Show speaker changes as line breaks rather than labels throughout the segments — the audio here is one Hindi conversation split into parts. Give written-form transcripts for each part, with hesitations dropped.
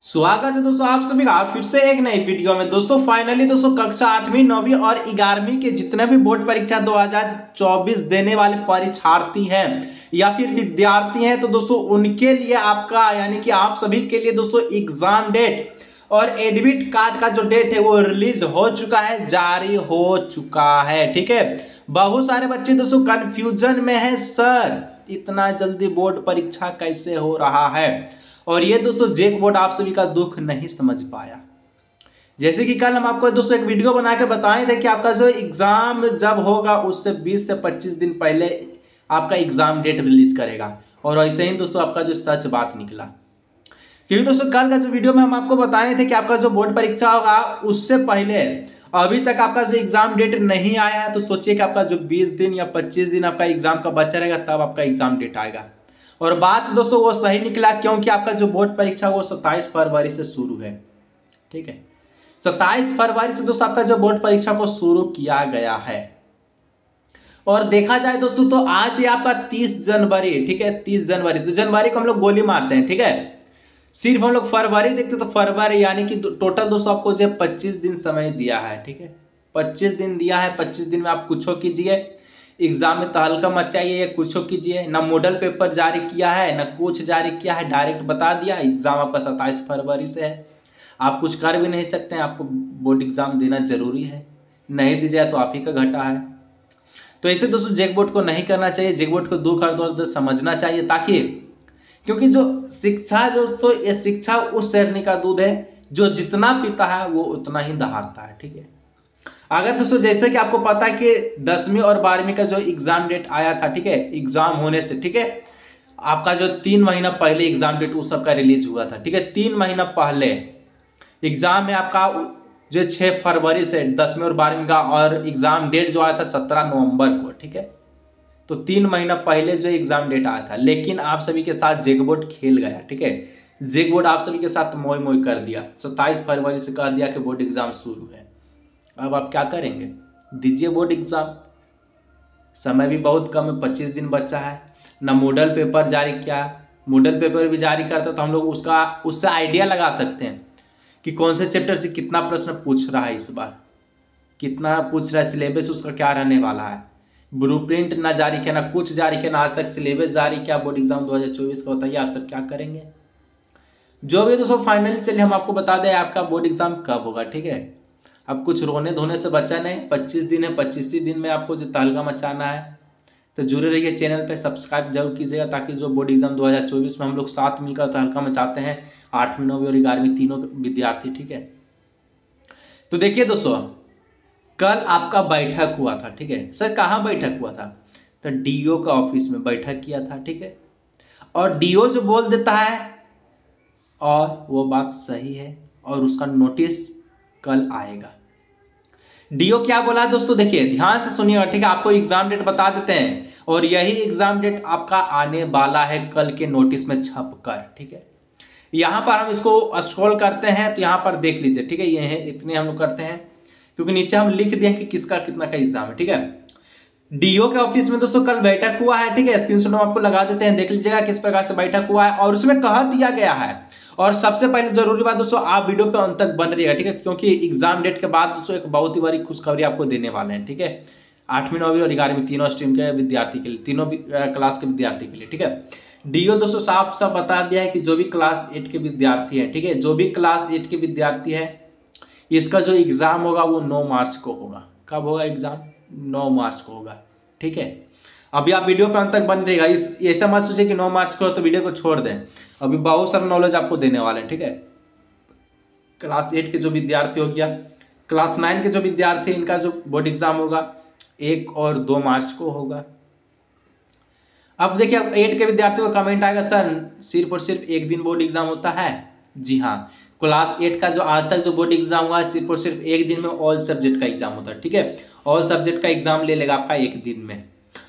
स्वागत है दोस्तों आप सभी का फिर से एक नई वीडियो में। दोस्तों फाइनली दोस्तों कक्षा 8वीं 9वीं और 11वीं के जितने भी बोर्ड परीक्षा 2024 देने वाले परीक्षार्थी हैं या फिर विद्यार्थी हैं तो दोस्तों उनके लिए आपका यानी कि आप सभी के लिए दोस्तों एग्जाम डेट और एडमिट कार्ड का जो डेट है वो रिलीज हो चुका है, जारी हो चुका है। ठीक है, बहुत सारे बच्चे दोस्तों कंफ्यूजन में है, सर इतना जल्दी बोर्ड परीक्षा कैसे हो रहा है। और ये दोस्तों जेक बोर्ड आप सभी का दुख नहीं समझ पाया। जैसे कि कल हम आपको दोस्तों एक वीडियो बना के बताए थे कि आपका जो एग्जाम जब होगा उससे 20 से 25 दिन पहले आपका एग्जाम डेट रिलीज करेगा, और ऐसे ही दोस्तों आपका जो सच बात निकला। क्योंकि दोस्तों कल का जो वीडियो में हम आपको बताए थे कि आपका जो बोर्ड परीक्षा होगा उससे पहले अभी तक आपका जो एग्जाम डेट नहीं आया है, तो सोचिए कि आपका जो 20 दिन या 25 दिन आपका एग्जाम का बचा रहेगा तब आपका एग्जाम डेट आएगा। और बात दोस्तों वो सही निकला, क्योंकि आपका जो बोर्ड परीक्षा वो 27 फरवरी से शुरू है। ठीक है, 27 फरवरी से दोस्तों आपका जो बोर्ड परीक्षा को शुरू किया गया है। और देखा जाए दोस्तों तो आज ही आपका 30 जनवरी, ठीक है 30 जनवरी, तो जनवरी को हम लोग गोली मारते हैं। ठीक है, सिर्फ हम लोग फरवरी देखते तो फरवरी यानी कि टोटल दोस्तों आपको जो 25 दिन समय दिया है। ठीक है, 25 दिन दिया है। 25 दिन में आप कुछ कीजिए, एग्जाम में तहलका मचाइए या कुछ कीजिए। ना मॉडल पेपर जारी किया है ना कुछ जारी किया है, डायरेक्ट बता दिया एग्जाम आपका 27 फरवरी से है। आप कुछ कर भी नहीं सकते हैं, आपको बोर्ड एग्जाम देना जरूरी है, नहीं दी जाए तो आप ही का घाटा है। तो ऐसे दोस्तों जेक बोर्ड को नहीं करना चाहिए, जेक बोर्ड को दुख और दर्द समझना चाहिए, ताकि क्योंकि जो शिक्षा दोस्तों ये शिक्षा उस शेरनी का दूध है जो जितना पीता है वो उतना ही दहाड़ता है। ठीक है, अगर दोस्तों जैसे कि आपको पता है कि 10वीं और 12वीं का जो एग्जाम डेट आया था, ठीक है एग्जाम होने से, ठीक है आपका जो 3 महीना पहले एग्जाम डेट उस सबका रिलीज हुआ था। ठीक है, 3 महीना पहले एग्जाम है आपका जो 6 फरवरी से 10वीं और 12वीं का, और एग्जाम डेट जो आया था 17 नवंबर को। ठीक है, तो 3 महीना पहले जो एग्जाम डेट आया था, लेकिन आप सभी के साथ जेक बोर्ड खेल गया। ठीक है, जेक बोर्ड आप सभी के साथ मोई मोई कर दिया, 27 फरवरी से कह दिया कि बोर्ड एग्जाम शुरू है। अब आप क्या करेंगे, दीजिए बोर्ड एग्जाम। समय भी बहुत कम है, 25 दिन बचा है। ना मॉडल पेपर जारी किया, मॉडल पेपर भी जारी करता तो हम लोग उससे आइडिया लगा सकते हैं कि कौन से चैप्टर से कितना प्रश्न पूछ रहा है, इस बार कितना पूछ रहा है, सिलेबस उसका क्या रहने वाला है। ब्लूप्रिंट ना जारी किया, ना कुछ जारी किया, ना आज तक सिलेबस जारी किया बोर्ड एग्जाम 2024 का। बताइए आप सब क्या करेंगे। जो भी दोस्तों फाइनली चलिए हम आपको बता दें आपका बोर्ड एग्जाम कब होगा। ठीक है, अब कुछ रोने धोने से बचा नहीं, 25 दिन है, 25 ही दिन में आपको जो तहलका मचाना है। तो जुड़े रहिए चैनल पे, सब्सक्राइब जरूर कीजिएगा, ताकि जो बोर्ड एग्जाम 2024 में हम लोग साथ मिलकर तहलका मचाते हैं, 8वीं 9वीं और 11वीं तीनों विद्यार्थी। ठीक है, तो देखिए दोस्तों कल आपका बैठक हुआ था। ठीक है, सर कहाँ बैठक हुआ था, तो डीओ का ऑफिस में बैठक किया था। ठीक है, और डीओ जो बोल देता है और वो बात सही है, और उसका नोटिस कल आएगा। डीओ क्या बोला दोस्तों, देखिए ध्यान से सुनिएगा। ठीक है, आपको एग्जाम डेट बता देते हैं, और यही एग्जाम डेट आपका आने वाला है कल के नोटिस में छप कर। ठीक है, यहां पर हम इसको स्क्रॉल करते हैं तो यहां पर देख लीजिए। ठीक है, ये है इतने हम लोग करते हैं, क्योंकि नीचे हम लिख दिए कि किसका कितना का एग्जाम है। ठीक है, डीओ के ऑफिस में दोस्तों कल बैठक हुआ है। ठीक है, स्क्रीनशॉट हम आपको लगा देते हैं, देख लीजिएगा किस प्रकार से बैठक हुआ है, और उसमें कह दिया गया है। और सबसे पहले जरूरी बात दोस्तों, आप वीडियो पे अंत तक बन रहिएगा। ठीक है, क्योंकि एग्जाम डेट के बाद दोस्तों एक बहुत ही बड़ी खुशखबरी आपको देने वाले हैं। ठीक है, 8वीं 9वीं और 11वीं तीनों स्ट्रीम के विद्यार्थी के लिए, तीनों क्लास के विद्यार्थी के लिए। ठीक है, डीओ दोस्तों साफ साफ बता दिया है कि जो भी क्लास 8 के विद्यार्थी है, ठीक है जो भी क्लास 8 के विद्यार्थी है, इसका जो एग्जाम होगा वो 9 मार्च को होगा। कब होगा एग्जाम, 9 मार्च को होगा। ठीक है, अभी आप वीडियो पे अंत तक बन रहेगा, इस ऐसा मत सोचिए कि 9 मार्च को तो वीडियो को छोड़ दें, अभी बहुत सारा नॉलेज आपको देने वाले हैं। ठीक है, क्लास 8 के जो विद्यार्थी हो गया, क्लास 9 के जो विद्यार्थी इनका जो बोर्ड एग्जाम होगा 1 और 2 मार्च को होगा। अब देखिए 8 के विद्यार्थियों का कमेंट आएगा, सर सिर्फ और सिर्फ एक दिन बोर्ड एग्जाम होता है। जी हाँ, क्लास 8 का जो आज तक जो बोर्ड एग्जाम हुआ है सिर्फ और सिर्फ एक दिन में ऑल सब्जेक्ट का एग्जाम होता है। ठीक है, ऑल सब्जेक्ट का एग्जाम ले लेगा आपका एक दिन में।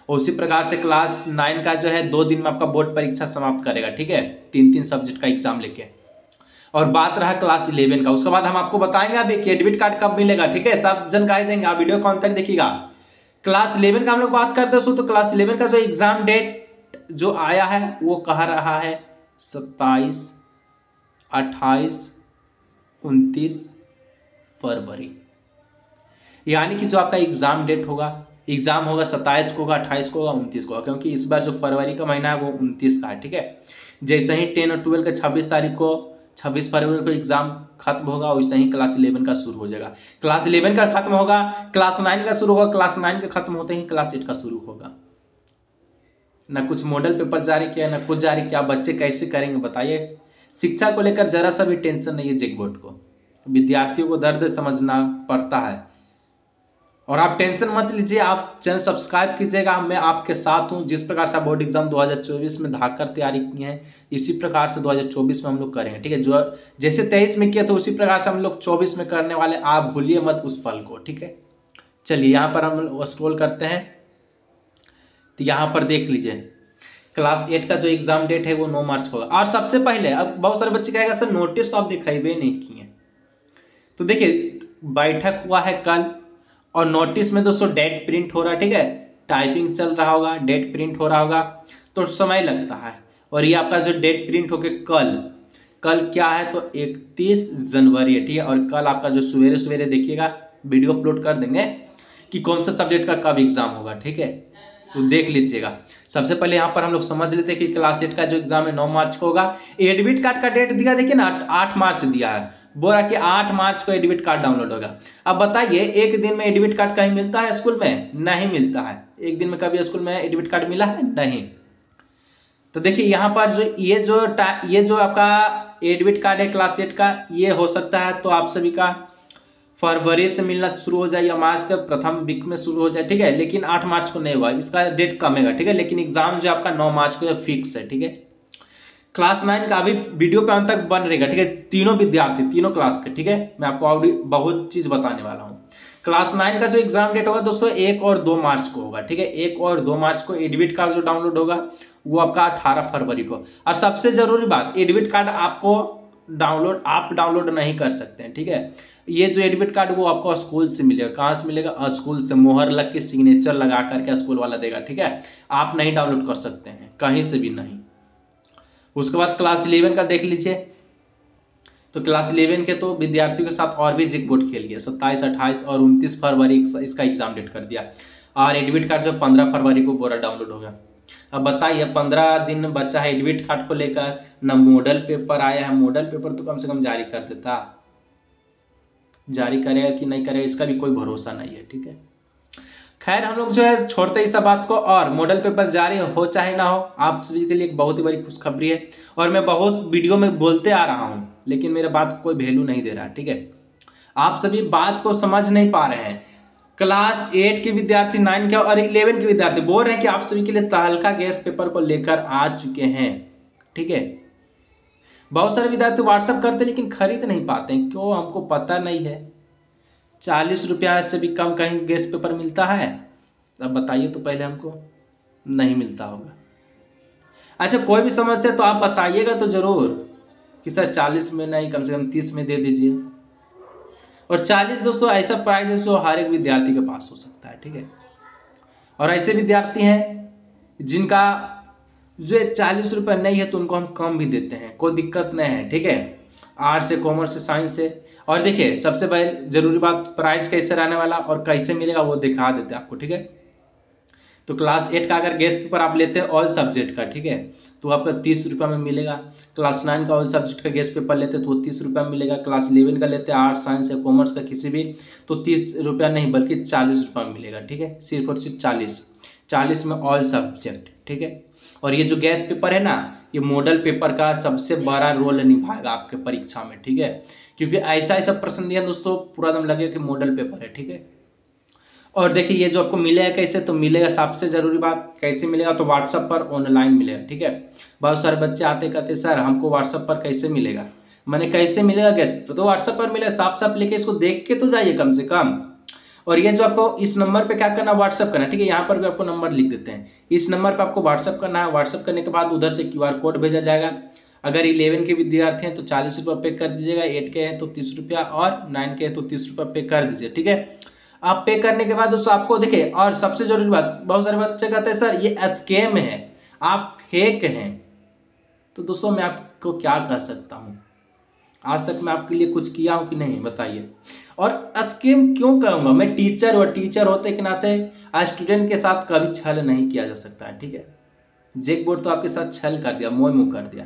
उसी प्रकार से क्लास 9 का जो है 2 दिन में आपका बोर्ड परीक्षा समाप्त करेगा। ठीक है, 3-3 सब्जेक्ट का एग्जाम लेके। और बात रहा क्लास 11 का, उसके बाद हम आपको बताएंगे अभी कि एडमिट कार्ड कब मिलेगा। ठीक है, सब जानकारी देंगे, आप वीडियो को अंत तक देखिएगा। क्लास 11 का हम लोग बात करते हैं तो क्लास 11 का जो एग्जाम डेट जो आया है वो कह रहा है 27 28, 29 फरवरी, यानी कि जो आपका एग्ज़ाम डेट होगा, एग्ज़ाम होगा 27 को होगा, 28 को होगा, 29 को होगा, क्योंकि इस बार जो फरवरी का महीना है वो 29 का है। ठीक है, जैसे ही 10 और 12 का 26 तारीख को, 26 फरवरी को एग्ज़ाम खत्म होगा, वैसे ही क्लास 11 का शुरू हो जाएगा। क्लास 11 का खत्म होगा, क्लास 9 का शुरू होगा, क्लास 9 का खत्म होते ही क्लास 8 का शुरू होगा। ना कुछ मॉडल पेपर जारी किया, ना कुछ जारी किया, बच्चे कैसे करेंगे बताइए। शिक्षा को लेकर जरा सा भी टेंशन नहीं है जेक बोर्ड को, विद्यार्थियों को दर्द समझना पड़ता है। और आप टेंशन मत लीजिए, आप चैनल सब्सक्राइब कीजिएगा, मैं आपके साथ हूं। जिस प्रकार से बोर्ड एग्जाम 2024 में धाकर तैयारी की है, इसी प्रकार से 2024 में हम लोग करेंगे। ठीक है, जो जैसे 23 में किया तो उसी प्रकार से हम लोग 24 में करने वाले, आप भूलिए मत उस पल को। ठीक है, चलिए यहाँ पर हम स्क्रॉल करते हैं, तो यहाँ पर देख लीजिए क्लास 8 का जो एग्जाम डेट है वो 9 मार्च को होगा। और सबसे पहले, अब बहुत सारे बच्चे कहेगा सर नोटिस तो आप दिखाई नहीं किए, तो देखिए बैठक हुआ है कल, और नोटिस में दोस्तों डेट प्रिंट हो रहा है। ठीक है, टाइपिंग चल रहा होगा, डेट प्रिंट हो रहा होगा, तो समय लगता है। और ये आपका जो डेट प्रिंट होके कल क्या है, तो 31 जनवरी है। ठीक है, और कल आपका जो सवेरे सवेरे देखिएगा वीडियो अपलोड कर देंगे कि कौन सा सब्जेक्ट का कब एग्जाम होगा। ठीक है, तो देख लीजिएगा। सबसे पहले यहाँ पर हम लोग समझ लेते हैं कि क्लास 8 का जो एग्जाम है 9 मार्च को होगा। एडमिट कार्ड का डेट दिया, देखिए ना 8 मार्च दिया है, बोल रहा कि 8 मार्च को एडमिट कार्ड डाउनलोड होगा। अब बताइए, एक दिन में एडमिट कार्ड कहीं मिलता है स्कूल में? नहीं मिलता है। एक दिन में कभी स्कूल में एडमिट कार्ड मिला है? नहीं। तो देखिए यहाँ पर जो ये जो आपका एडमिट कार्ड है क्लास 8 का, ये हो सकता है तो आप सभी का फरवरी से मिलना शुरू हो जाए या मार्च के प्रथम वीक में शुरू हो जाए। ठीक है, लेकिन 8 मार्च को नहीं हुआ, इसका डेट कमेगा। ठीक है, लेकिन एग्जाम जो आपका 9 मार्च को फिक्स है। ठीक है, क्लास 9 का अभी वीडियो पे अंत तक बन रहेगा। ठीक है, तीनों विद्यार्थी, तीनों क्लास के। ठीक है, मैं आपको और बहुत चीज बताने वाला हूँ। क्लास 9 का जो एग्जाम डेट होगा दोस्तों 1 और 2 मार्च को होगा। ठीक है, 1 और 2 मार्च को एडमिट कार्ड जो डाउनलोड होगा वो आपका 18 फरवरी को। और सबसे जरूरी बात, एडमिट कार्ड आपको आप डाउनलोड नहीं कर सकते हैं। ठीक है, ये जो एडमिट कार्ड वो आपको स्कूल से मिलेगा। कहाँ से मिलेगा? स्कूल से, मोहर लग के सिग्नेचर लगा करके स्कूल वाला देगा। ठीक है, आप नहीं डाउनलोड कर सकते हैं कहीं से भी नहीं। उसके बाद क्लास 11 का देख लीजिए, तो क्लास 11 के तो विद्यार्थियों के साथ और भी जेक बोर्ड खेल गया। 27, 28 और 29 फरवरी इसका एग्जाम डेट कर दिया। और एडमिट कार्ड जो 15 फरवरी को पूरा डाउनलोड होगा। अब बताइए 15 दिन बचा है एडमिट कार्ड को लेकर, ना मॉडल पेपर आया है। मॉडल पेपर तो कम से कम जारी कर देता, जारी करेगा कि नहीं करेगा इसका भी कोई भरोसा नहीं है। ठीक है, खैर हम लोग जो है छोड़ते ही सब बात को, और मॉडल पेपर जारी हो चाहे ना हो, आप सभी के लिए एक बहुत ही बड़ी खुशखबरी है। और मैं बहुत वीडियो में बोलते आ रहा हूं, लेकिन मेरे बात को कोई वैल्यू नहीं दे रहा। ठीक है, आप सभी बात को समझ नहीं पा रहे हैं। क्लास 8 के विद्यार्थी, 9 के और 11 के विद्यार्थी बोल रहे हैं कि आप सभी के लिए तहलका गैस पेपर को लेकर आ चुके हैं। ठीक है, बहुत सारे विद्यार्थी व्हाट्सएप करते लेकिन खरीद नहीं पाते हैं, क्यों हमको पता नहीं है। 40 रुपया से भी कम कहीं गैस पेपर मिलता है? अब बताइए तो पहले हमको, नहीं मिलता होगा। अच्छा, कोई भी समस्या तो आप बताइएगा तो जरूर कि सर 40 में नहीं, कम से कम 30 में दे दीजिए। और 40 दोस्तों ऐसा प्राइस है जो हर एक विद्यार्थी के पास हो सकता है। ठीक है, और ऐसे विद्यार्थी हैं जिनका जो 40 रुपये नहीं है तो उनको हम कम भी देते हैं, कोई दिक्कत नहीं है। ठीक है, आर्ट्स से, कॉमर्स से, साइंस से। और देखिए सबसे पहले जरूरी बात, प्राइस कैसे रहने वाला और कैसे मिलेगा वो दिखा देते हैं आपको। ठीक है, तो क्लास 8 का अगर गेस्ट पेपर आप लेते हैं ऑल सब्जेक्ट का, ठीक है, तो आपका 30 रुपये में मिलेगा। क्लास 9 का ऑल सब्जेक्ट का गेस्ट पेपर लेते हैं तो वो 30 रुपये में मिलेगा। क्लास 11 का लेते हैं आर्ट्स, साइंस या कॉमर्स का किसी भी, तो 30 रुपया नहीं बल्कि 40 रुपये में मिलेगा। ठीक है, सिर्फ और सिर्फ 40 में ऑल सब्जेक्ट। ठीक है, और ये जो गेस्ट पेपर है ना, ये मॉडल पेपर का सबसे बड़ा रोल निभाएगा आपके परीक्षा में। ठीक है, क्योंकि ऐसा प्रश्न दिया दोस्तों पूरा एकदम लगेगा कि मॉडल पेपर है। ठीक है, और देखिए ये जो आपको मिलेगा कैसे, तो मिलेगा, सबसे जरूरी बात कैसे मिलेगा, तो व्हाट्सएप पर ऑनलाइन मिलेगा। ठीक है, बहुत सारे बच्चे आते कहते सर हमको व्हाट्सएप पर कैसे मिलेगा, मैंने कैसे मिलेगा गेस्ट, तो व्हाट्सएप पर मिलेगा। साफ साफ लेके इसको देख के तो जाइए कम से कम। और ये जो आपको इस नंबर पे क्या करना, व्हाट्सएप करना। ठीक है, यहाँ पर भी आपको नंबर लिख देते हैं, इस नंबर पे आपको व्हाट्सएप करना है। व्हाट्सएप करने के बाद उधर से QR कोड भेजा जाएगा। अगर 11 के विद्यार्थी हैं तो 40 रुपये पे कर दीजिएगा, 8 के हैं तो 30 रुपया, और 9 के हैं तो 30 रुपये पे कर दीजिए। ठीक है, आप पे करने के बाद दोस्तों आपको देखिए, और सबसे जरूरी बात, बहुत सारे बच्चे कहते हैं सर ये स्कैम है, आप फेक हैं। तो दोस्तों मैं आपको क्या कह सकता हूँ, आज तक मैं आपके लिए कुछ किया हूँ कि नहीं, बताइए। और स्कीम क्यों कहूँगा, मैं टीचर और टीचर होते के नाते स्टूडेंट के साथ कभी छल नहीं किया जा सकता है, ठीक है। जैक बोर्ड तो आपके साथ छल कर दिया, मोह मुँह कर दिया,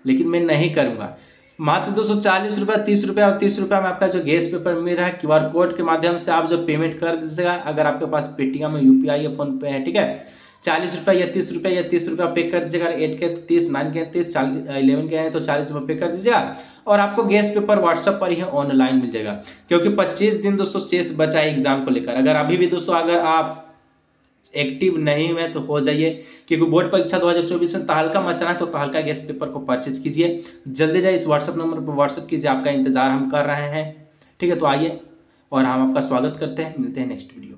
लेकिन मैं नहीं करूँगा। मात्र 240 रुपये, 30 रुपये और 30 रुपये में आपका जो गैस पेपर मिल रहा है, QR कोड के माध्यम से आप जो पेमेंट कर दीजिएगा। अगर आपके पास पेटीएम, UPI या फोन पे है, ठीक है, 40 रुपये या 30 रुपये या 30 रुपये पे कर दीजिएगा। 8 के 30, 9 के 30, 11 के हैं तो 40 रुपये पे कर दीजिएगा और आपको गैस पेपर व्हाट्सएप पर ही ऑनलाइन मिल जाएगा। क्योंकि 25 दिन दोस्तों शेष बचा है एग्जाम को लेकर। अगर अभी भी दोस्तों अगर आप एक्टिव नहीं हुए तो हो जाइए, क्योंकि बोर्ड परीक्षा 2024 में तहलका मचना है, तो तहलका गैस पेपर को परचेज कीजिए। जल्दी जाइए, इस व्हाट्सएप नंबर पर व्हाट्सएप कीजिए, आपका इंतजार हम कर रहे हैं, ठीक है। तो आइए और हम आपका स्वागत करते हैं, मिलते हैं नेक्स्ट वीडियो।